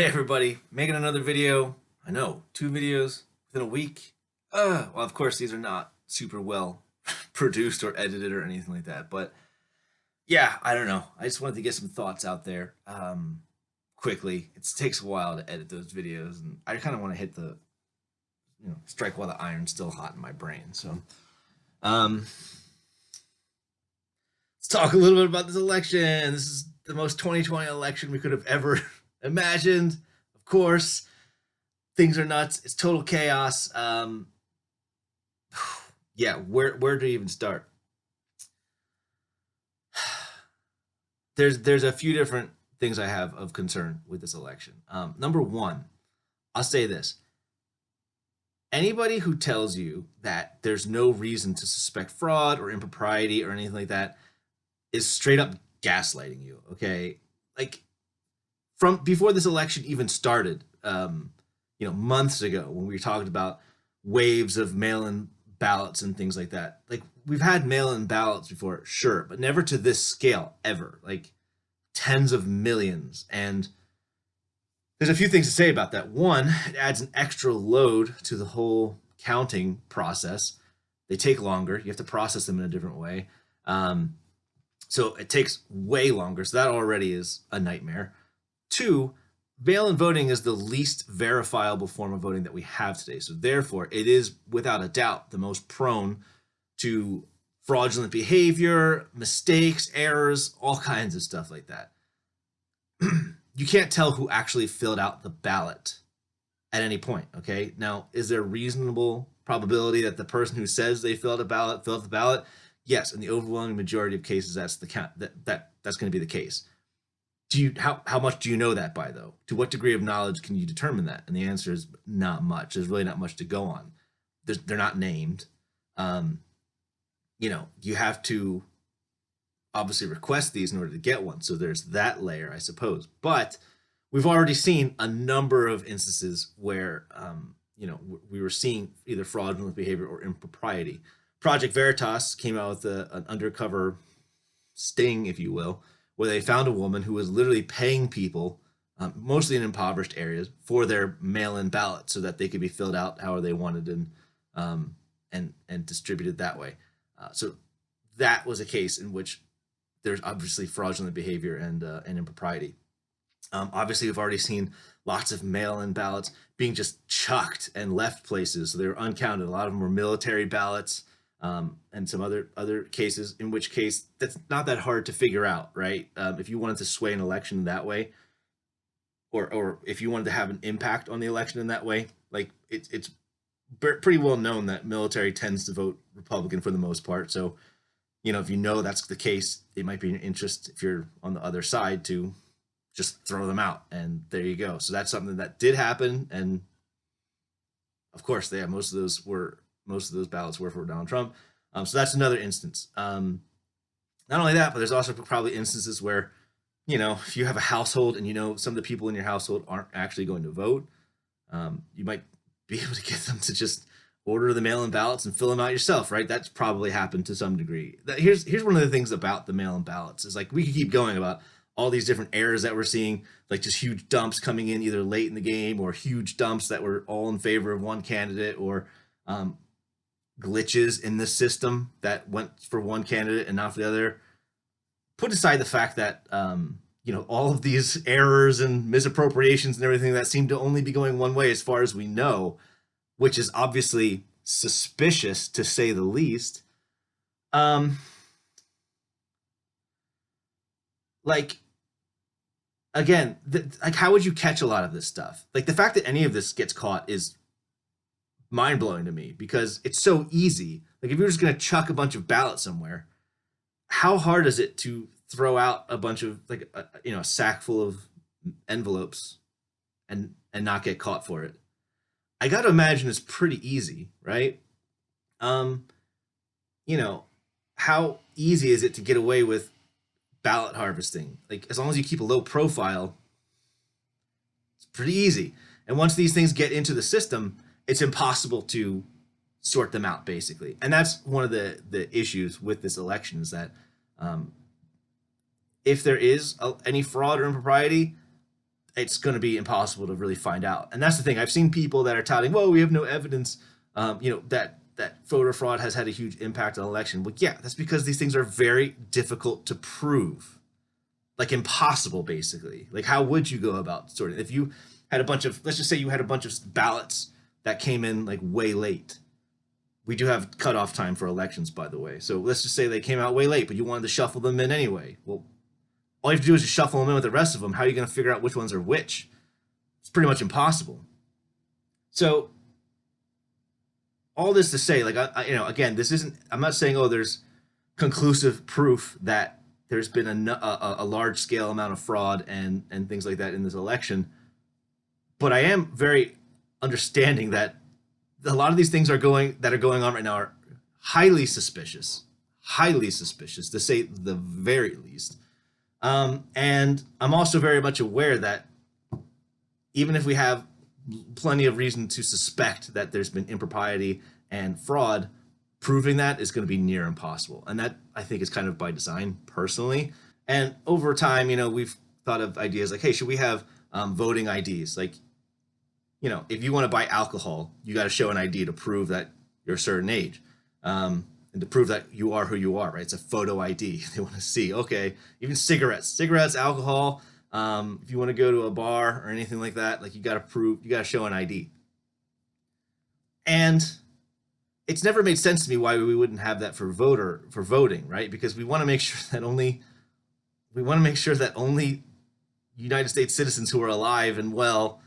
Hey everybody, making another video. I know, 2 videos within a week. Well, of course, these are not super well produced or edited or anything like that. But yeah, I don't know. I just wanted to get some thoughts out there quickly. It takes a while to edit those videos, and I kind of want to hit the, strike while the iron's still hot in my brain. So um, let's talk a little bit about this election. This is the most 2020 election we could have ever imagined. Of course, things are nuts. It's total chaos. Yeah, where do you even start? There's a few different things I have of concern with this election. Number one, I'll say this: anybody who tells you that there's no reason to suspect fraud or impropriety or anything like that is straight up gaslighting you. Okay, like from before this election even started, months ago when we were talking about waves of mail-in ballots and things like that. Like we've had mail-in ballots before, sure, but never to this scale ever. Like tens of millions. And there's a few things to say about that. One, it adds an extra load to the whole counting process. They take longer. You have to process them in a different way. So it takes way longer. So that already is a nightmare. Two, mail-in voting is the least verifiable form of voting that we have today. So therefore, it is without a doubt the most prone to fraudulent behavior, mistakes, errors, all kinds of stuff like that. You can't tell who actually filled out the ballot at any point, okay? Now, is there a reasonable probability that the person who says they filled out the ballot? Yes, in the overwhelming majority of cases, that's that's going to be the case. How much do you know that by, though? To what degree of knowledge can you determine that? And the answer is not much. There's really not much to go on. They're not named. You have to obviously request these in order to get one. So there's that layer, I suppose. But we've already seen a number of instances where we were seeing either fraudulent behavior or impropriety. Project Veritas came out with an undercover sting, if you will, where they found a woman who was literally paying people, mostly in impoverished areas, for their mail-in ballots so that they could be filled out however they wanted and distributed that way. So that was a case in which there's obviously fraudulent behavior and impropriety. Obviously, we've already seen lots of mail-in ballots being just chucked and left places, so they were uncounted. A lot of them were military ballots, and some other cases, in which case that's not that hard to figure out, right? If you wanted to sway an election that way, or if you wanted to have an impact on the election in that way, like it's pretty well known that military tends to vote Republican for the most part. So, if you know that's the case, it might be an interest if you're on the other side to just throw them out, and there you go. So that's something that did happen, and of course, most of those ballots were for Donald Trump. So that's another instance. Not only that, but there's also probably instances where, if you have a household and some of the people in your household aren't actually going to vote, you might be able to get them to just order the mail-in ballots and fill them out yourself, right? That's probably happened to some degree. Here's one of the things about the mail-in ballots is, like, we could keep going about all these different errors that we're seeing, like just huge dumps coming in either late in the game or huge dumps that were all in favor of one candidate, or glitches in the system that went for one candidate and not for the other. Put aside the fact that all of these errors and misappropriations and everything that seem to only be going one way as far as we know, which is obviously suspicious to say the least. Like, again, like, how would you catch a lot of this stuff? Like, the fact that any of this gets caught is mind-blowing to me, because it's so easy. Like, if you're just going to chuck a bunch of ballots somewhere, how hard is it to throw out a bunch of, like, a sack full of envelopes and not get caught for it? I got to imagine it's pretty easy, right? How easy is it to get away with ballot harvesting? Like, as long as you keep a low profile, it's pretty easy. And once these things get into the system, it's impossible to sort them out, basically. And that's one of the issues with this election, is that if there is any fraud or impropriety, it's going to be impossible to really find out. And that's the thing. I've seen people that are touting, "Well, we have no evidence, that voter fraud has had a huge impact on the election." Well, yeah, that's because these things are very difficult to prove, like impossible, basically. Like, how would you go about sorting? If you had a bunch of, let's just say you had a bunch of ballots that came in like way late. We do have cutoff time for elections, by the way. So let's just say they came out way late, but you wanted to shuffle them in anyway. Well, all you have to do is just shuffle them in with the rest of them. How are you going to figure out which ones are which? It's pretty much impossible. So all this to say, like, again, this isn't. I'm not saying, oh, there's conclusive proof that there's been a large scale amount of fraud and things like that in this election. But I am very understanding that a lot of these things are going on right now are highly suspicious, to say the very least. And I'm also very much aware that even if we have plenty of reason to suspect that there's been impropriety and fraud, proving that is going to be near impossible. And that, I think, is kind of by design, personally. And over time, we've thought of ideas like, hey, should we have voting IDs? Like, if you want to buy alcohol, you got to show an ID to prove that you're a certain age. And to prove that you are who you are, right? It's a photo ID. They want to see, okay, even cigarettes, alcohol. If you want to go to a bar or anything like that, like, you got to show an ID. And it's never made sense to me why we wouldn't have that for voting, right? Because we want to make sure that only United States citizens who are alive and well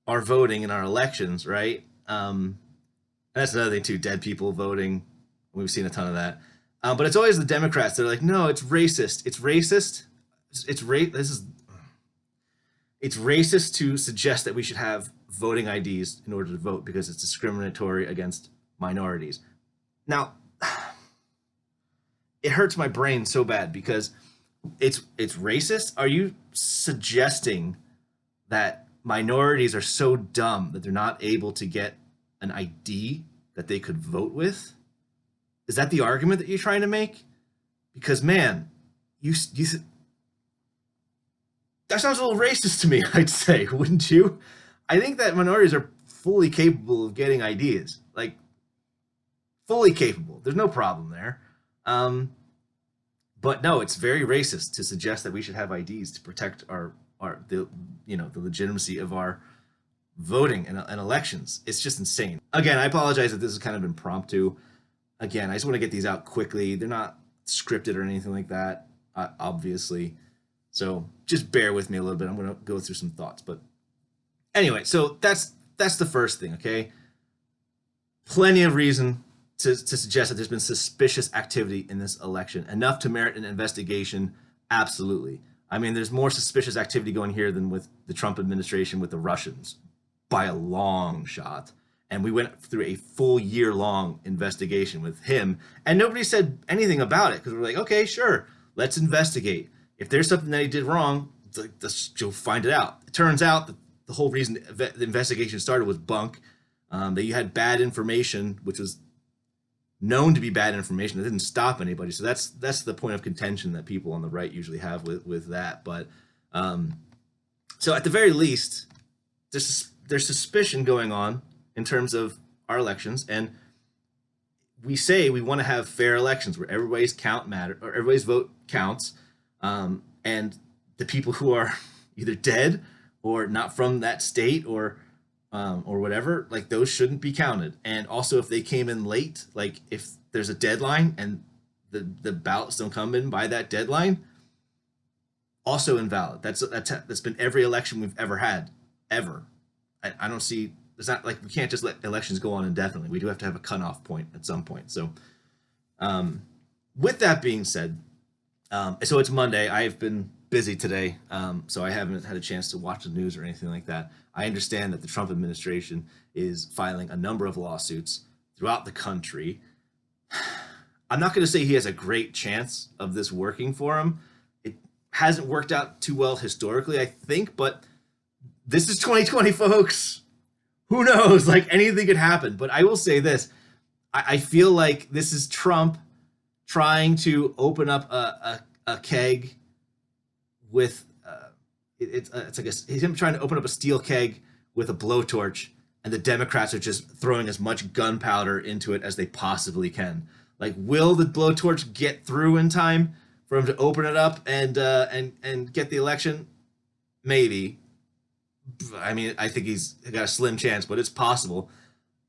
are voting in our elections, right? And that's another thing too, dead people voting. We've seen a ton of that. But it's always the Democrats. They're like, no, it's racist. It's racist. It's racist to suggest that we should have voting IDs in order to vote because it's discriminatory against minorities. Now, it hurts my brain so bad because it's racist. Are you suggesting that minorities are so dumb that they're not able to get an ID that they could vote with? Is that the argument that you're trying to make? Because, man, that sounds a little racist to me, I'd say, wouldn't you? I think that minorities are fully capable of getting IDs, like, fully capable. There's no problem there. But no, it's very racist to suggest that we should have IDs to protect the legitimacy of our voting and elections. It's just insane. Again, I apologize that this is kind of impromptu. Again, I just want to get these out quickly. They're not scripted or anything like that, obviously. So just bear with me a little bit. I'm going to go through some thoughts. But anyway, so that's the first thing, okay? Plenty of reason to suggest that there's been suspicious activity in this election. Enough to merit an investigation, absolutely. I mean, there's more suspicious activity going here than with the Trump administration with the Russians, by a long shot. And we went through a full year-long investigation with him, and nobody said anything about it because we're like, okay, sure, let's investigate. If there's something that he did wrong, let's go find it out. It turns out that the whole reason the investigation started was bunk, that you had bad information, which was known to be bad information. It didn't stop anybody. So that's the point of contention that people on the right usually have with that. But so at the very least, there's suspicion going on in terms of our elections, and we say we want to have fair elections where everybody's vote counts, and the people who are either dead or not from that state or whatever, like, those shouldn't be counted. And also, if they came in late, like, if there's a deadline and the ballots don't come in by that deadline, also invalid. That's been every election we've ever had, ever. I don't see. It's not like we can't just let elections go on indefinitely. We do have to have a cutoff point at some point. So, with that being said, so it's Monday. I've been busy today, so I haven't had a chance to watch the news or anything like that. I understand that the Trump administration is filing a number of lawsuits throughout the country. I'm not going to say he has a great chance of this working for him. It hasn't worked out too well historically, I think, but this is 2020, folks. Who knows? Like, anything could happen. But I will say this. I feel like this is Trump trying to open up a keg with it's like it's him trying to open up a steel keg with a blowtorch, and the Democrats are just throwing as much gunpowder into it as they possibly can. Like, will the blowtorch get through in time for him to open it up and get the election? Maybe. I mean, I think he's got a slim chance, but it's possible.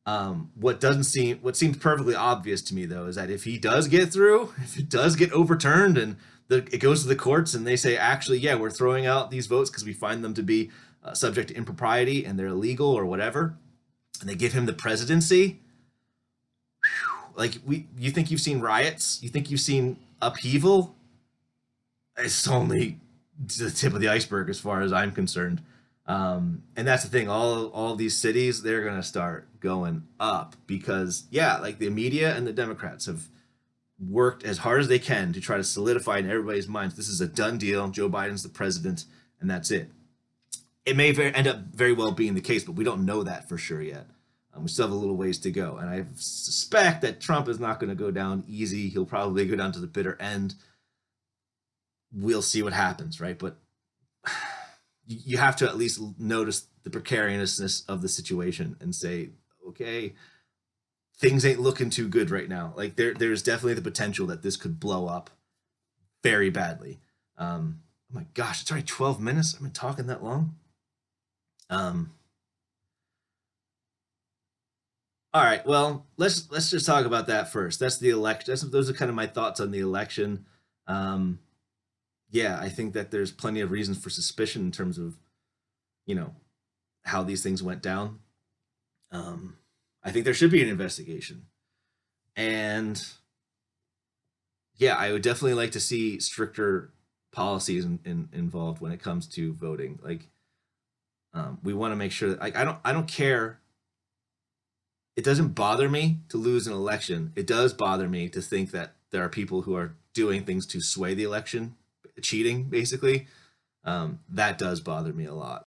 What seems perfectly obvious to me though is that if he does get through, if it does get overturned and it goes to the courts and they say, actually, yeah, we're throwing out these votes because we find them to be subject to impropriety and they're illegal or whatever, and they give him the presidency, like you think you've seen riots, you think you've seen upheaval, it's only the tip of the iceberg as far as I'm concerned. And that's the thing. All these cities, they're gonna start going up because yeah, like the media and the Democrats have worked as hard as they can to try to solidify in everybody's minds this is a done deal. Joe Biden's the president, and that's it. It may end up very well being the case, but we don't know that for sure yet. We still have a little ways to go, and I suspect that Trump is not going to go down easy. He'll probably go down to the bitter end. We'll see what happens, right? But you have to at least notice the precariousness of the situation and say, okay, things ain't looking too good right now. Like there's definitely the potential that this could blow up very badly. Oh my gosh, it's already 12 minutes. I've been talking that long. All right, well, let's just talk about that first. That's the election. Those are kind of my thoughts on the election. Um, yeah, I think that there's plenty of reasons for suspicion in terms of, you know, how these things went down. Um, I think there should be an investigation, and yeah, I would definitely like to see stricter policies involved when it comes to voting. Like, we want to make sure that, like, I don't care. It doesn't bother me to lose an election. It does bother me to think that there are people who are doing things to sway the election, cheating basically. That does bother me a lot.